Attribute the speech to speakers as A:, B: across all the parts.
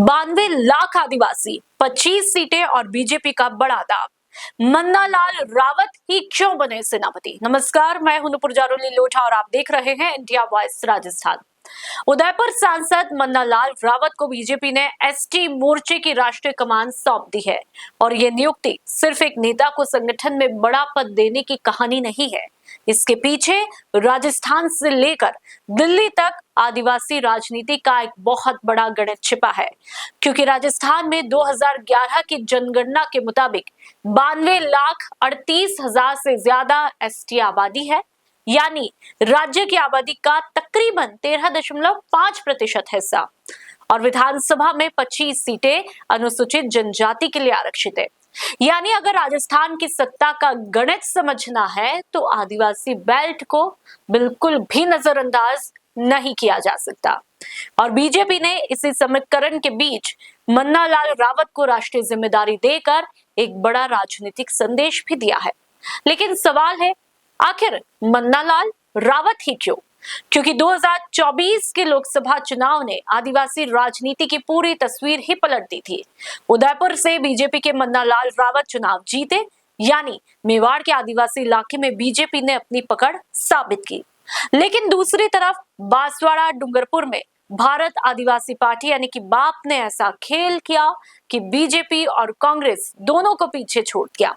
A: 92 लाख आदिवासी, 25 सीटें और बीजेपी का बड़ा दाव। मन्ना लाल रावत ही क्यों बने सेनापति? नमस्कार, मैं हूं नुपुर जारोली लोढ़ा और आप देख रहे हैं इंडिया वॉइस राजस्थान। उदयपुर सांसद मन्ना लाल रावत को बीजेपी ने एसटी मोर्चे की राष्ट्रीय कमान सौंप दी है और ये नियुक्ति सिर्फ एक नेता को संगठन में बड़ा पद देने की कहानी नहीं है। इसके पीछे राजस्थान से लेकर दिल्ली तक आदिवासी राजनीति का एक बहुत बड़ा गणित छिपा है, क्योंकि राजस्थान में 2011 की जनगणना के मुताबिक 92,38,000 से ज्यादा एसटी आबादी है, यानी राज्य की आबादी का तकरीबन 13.5% हिस्सा, और विधानसभा में 25 सीटें अनुसूचित जनजाति के लिए आरक्षित है। यानी अगर राजस्थान की सत्ता का गणित समझना है तो आदिवासी बेल्ट को बिल्कुल भी नजरअंदाज नहीं किया जा सकता। और बीजेपी ने इसी समीकरण के बीच मन्ना लाल रावत को राष्ट्रीय जिम्मेदारी देकर एक बड़ा राजनीतिक संदेश भी दिया है। लेकिन सवाल है, आखिर मन्ना लाल रावत ही क्यों? क्योंकि 2024 के लोकसभा चुनाव ने आदिवासी राजनीति की पूरी तस्वीर ही पलट दी थी। उदयपुर से बीजेपी के मन्ना लाल रावत चुनाव जीते, यानी मेवाड़ के आदिवासी इलाके में बीजेपी ने अपनी पकड़ साबित की। लेकिन दूसरी तरफ बांसवाड़ा डूंगरपुर में भारत आदिवासी पार्टी यानी कि बाप ने ऐसा खेल किया कि बीजेपी और कांग्रेस दोनों को पीछे छोड़ दिया।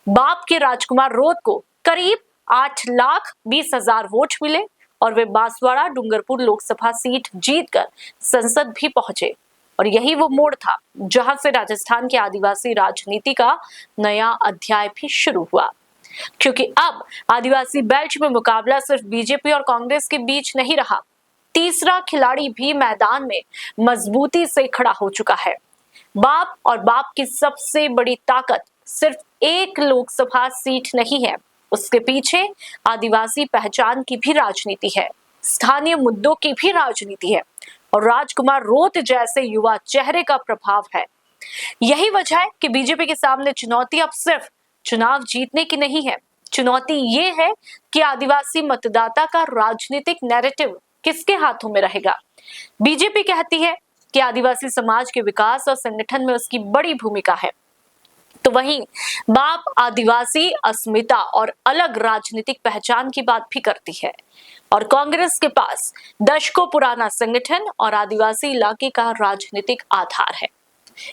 A: बाप के राजकुमार रोत को करीब 8,20,000 वोट मिले और वे बांसवाड़ा डूंगरपुर लोकसभा सीट जीतकर संसद भी पहुंचे। और यही वो मोड़ था जहां से राजस्थान की आदिवासी राजनीति का नया अध्याय भी शुरू हुआ, क्योंकि अब आदिवासी बेल्ट में मुकाबला सिर्फ बीजेपी और कांग्रेस के बीच नहीं रहा। तीसरा खिलाड़ी भी मैदान में मजबूती से खड़ा हो चुका है। बाप और बाप की सबसे बड़ी ताकत सिर्फ एक लोकसभा सीट नहीं है, उसके पीछे आदिवासी पहचान की भी राजनीति है, स्थानीय मुद्दों की भी राजनीति है और राजकुमार रोत जैसे युवा चेहरे का प्रभाव है। यही वजह है कि बीजेपी के सामने चुनौती अब सिर्फ चुनाव जीतने की नहीं है। चुनौती ये है कि आदिवासी मतदाता का राजनीतिक नैरेटिव किसके हाथों में रहेगा। बीजेपी कहती है कि आदिवासी समाज के विकास और संगठन में उसकी बड़ी भूमिका है, तो वहीं बाप आदिवासी अस्मिता और अलग राजनीतिक पहचान की बात भी करती है। और कांग्रेस के पास दशकों पुराना संगठन और आदिवासी इलाके का राजनीतिक आधार है।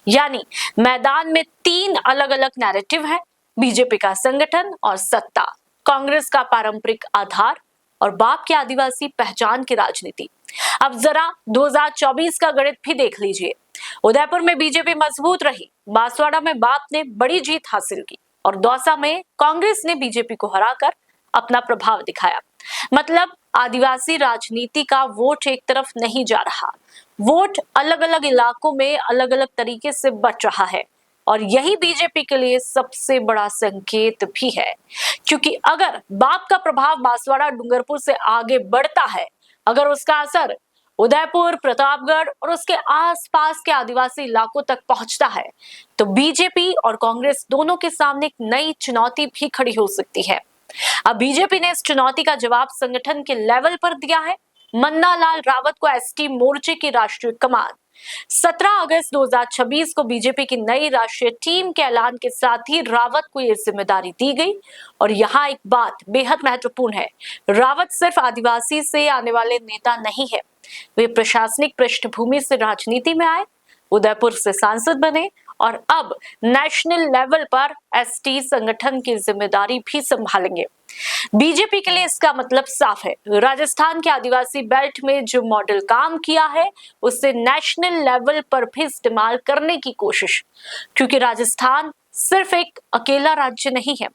A: यानी मैदान में तीन अलग अलग नैरेटिव है: बीजेपी का संगठन और सत्ता, कांग्रेस का पारंपरिक आधार और बाप के आदिवासी पहचान की राजनीति। अब जरा 2024 का गणित भी देख लीजिए। उदयपुर में बीजेपी मजबूत रही, बांसवाड़ा में बाप ने बड़ी जीत हासिल की और दौसा में कांग्रेस ने बीजेपी को हराकर अपना प्रभाव दिखाया। मतलब आदिवासी राजनीति का वोट एक तरफ नहीं जा रहा, वोट अलग अलग इलाकों में अलग अलग तरीके से बट रहा है। और यही बीजेपी के लिए सबसे बड़ा संकेत भी है, क्योंकि अगर बाप का प्रभाव बांसवाड़ा डूंगरपुर से आगे बढ़ता है, अगर उसका असर उदयपुर, प्रतापगढ़ और उसके आसपास के आदिवासी इलाकों तक पहुंचता है, तो बीजेपी और कांग्रेस दोनों के सामने एक नई चुनौती भी खड़ी हो सकती है। अब बीजेपी ने इस चुनौती का जवाब संगठन के लेवल पर दिया है। मन्ना लाल रावत को एसटी मोर्चे की राष्ट्रीय कमान। 17 अगस्त 2026 को बीजेपी की नई राष्ट्रीय टीम के ऐलान के साथ ही रावत को यह जिम्मेदारी दी गई। और यहाँ एक बात बेहद महत्वपूर्ण है, रावत सिर्फ आदिवासी से आने वाले नेता नहीं है, वे प्रशासनिक पृष्ठभूमि से राजनीति में आए, उदयपुर से सांसद बने और अब नेशनल लेवल पर एसटी संगठन की जिम्मेदारी भी संभालेंगे। बीजेपी के लिए इसका मतलब साफ है, राजस्थान के आदिवासी बेल्ट में जो मॉडल काम किया है उसे नेशनल लेवल पर भी इस्तेमाल करने की कोशिश, क्योंकि राजस्थान सिर्फ एक अकेला राज्य नहीं है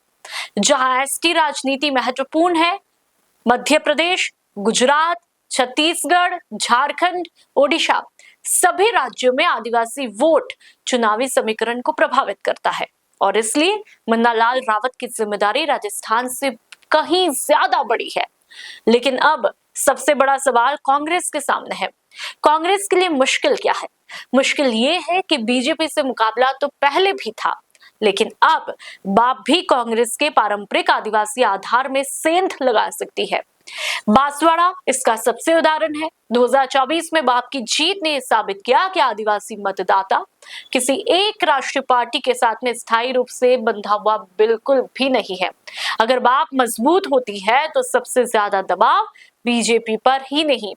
A: जहां एसटी राजनीति महत्वपूर्ण है। मध्य प्रदेश, गुजरात, छत्तीसगढ़, झारखंड, ओडिशा सभी राज्यों में आदिवासी वोट चुनावी समीकरण को प्रभावित करता है और इसलिए मन्ना लाल रावत की जिम्मेदारी राजस्थान से कहीं ज्यादा बड़ी है। लेकिन अब सबसे बड़ा सवाल कांग्रेस के सामने है। कांग्रेस के लिए मुश्किल क्या है? मुश्किल ये है कि बीजेपी से मुकाबला तो पहले भी था, लेकिन अब बाप भी कांग्रेस के पारंपरिक आदिवासी आधार में सेंध लगा सकती है। बांसवाड़ा इसका सबसे उदाहरण है। 2024 में बाप की जीत ने साबित किया कि आदिवासी मतदाता किसी एक राष्ट्रीय पार्टी के साथ में स्थायी रूप से बंधा हुआ बिल्कुल भी नहीं है। अगर बाप मजबूत होती है तो सबसे ज्यादा दबाव बीजेपी पर ही नहीं,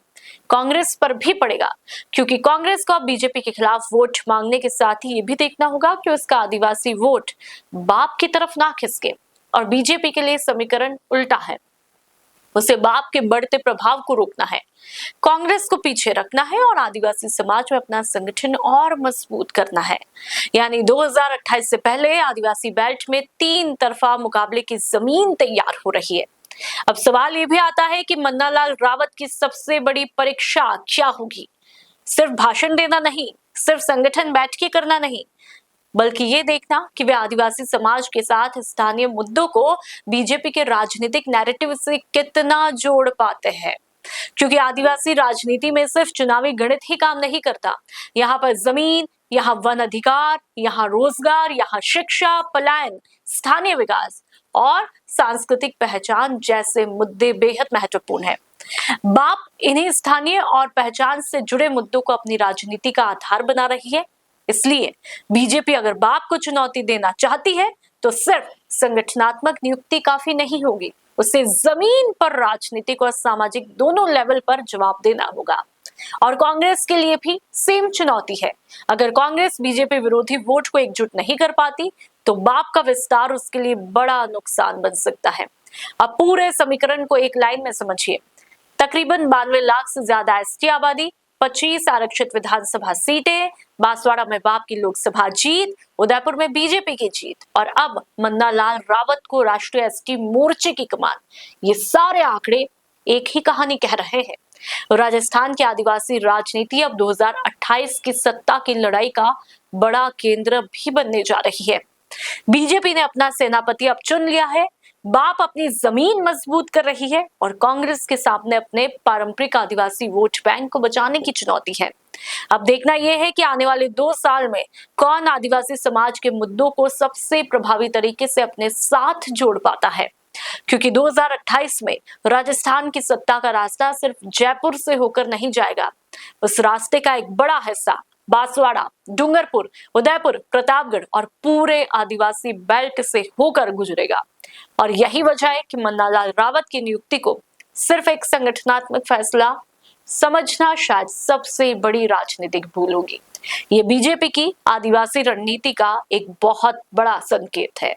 A: कांग्रेस पर भी पड़ेगा, क्योंकि कांग्रेस को अब बीजेपी के खिलाफ वोट मांगने के साथ ही ये भी देखना होगा कि उसका आदिवासी वोट बाप की तरफ ना खिसके। और बीजेपी के लिए समीकरण उल्टा है, उसे बाप के बढ़ते प्रभाव को रोकना है, कांग्रेस को पीछे रखना है और आदिवासी समाज में अपना संगठन और मजबूत करना है। यानी 2028 से पहले आदिवासी बेल्ट में 3 तरफा मुकाबले की जमीन तैयार हो रही है। अब सवाल ये भी आता है कि मन्नालाल रावत की सबसे बड़ी परीक्षा क्या होगी? सिर्फ भाषण देना नहीं, सिर्फ संगठन बैठकें करना नहीं, बल्कि ये देखना कि वे आदिवासी समाज के साथ स्थानीय मुद्दों को बीजेपी के राजनीतिक नैरेटिव से कितना जोड़ पाते हैं। क्योंकि आदिवासी राजनीति में सिर्फ चुनावी गणित ही काम नहीं करता। यहाँ पर जमीन, यहाँ वन अधिकार, यहाँ रोजगार, यहाँ शिक्षा, पलायन, स्थानीय विकास और सांस्कृतिक पहचान जैसे मुद्दे बेहद महत्वपूर्ण है। बाप इन्हीं स्थानीय और पहचान से जुड़े मुद्दों को अपनी राजनीति का आधार बना रही है। इसलिए बीजेपी अगर बाप को चुनौती देना चाहती है तो सिर्फ संगठनात्मक नियुक्ति काफी नहीं होगी, उसे जमीन पर राजनीतिक और सामाजिक दोनों लेवल पर जवाब देना होगा। और कांग्रेस के लिए भी सेम चुनौती है। अगर कांग्रेस बीजेपी विरोधी वोट को एकजुट नहीं कर पाती तो बाप का विस्तार उसके लिए बड़ा नुकसान बन सकता है। अब पूरे समीकरण को एक लाइन में समझिए। तकरीबन 92 लाख से ज्यादा एसटी आबादी, 25 आरक्षित विधानसभा सीटें, बांसवाड़ा में बाप की लोकसभा जीत, उदयपुर में बीजेपी की जीत और अब मन्नालाल रावत को राष्ट्रीय एसटी मोर्चे की कमान। ये सारे आंकड़े एक ही कहानी कह रहे हैं। राजस्थान की आदिवासी राजनीति अब 2028 की सत्ता की लड़ाई का बड़ा केंद्र भी बनने जा रही है। बीजेपी ने अपना सेनापति अब चुन लिया है, बाप अपनी जमीन मजबूत कर रही है और कांग्रेस के सामने अपने पारंपरिक आदिवासी वोट बैंक को बचाने की चुनौती है। अब देखना यह है कि आने वाले 2 साल में कौन आदिवासी समाज के मुद्दों को सबसे प्रभावी तरीके से अपने साथ जोड़ पाता है, क्योंकि 2028 में राजस्थान की सत्ता का रास्ता सिर्फ जयपुर से होकर नहीं जाएगा। उस रास्ते का एक बड़ा हिस्सा बांसवाड़ा, डूंगरपुर, उदयपुर, प्रतापगढ़ और पूरे आदिवासी बेल्ट से होकर गुजरेगा। और यही वजह है कि मन्नालाल रावत की नियुक्ति को सिर्फ एक संगठनात्मक फैसला समझना शायद सबसे बड़ी राजनीतिक भूल होगी। ये बीजेपी की आदिवासी रणनीति का एक बहुत बड़ा संकेत है।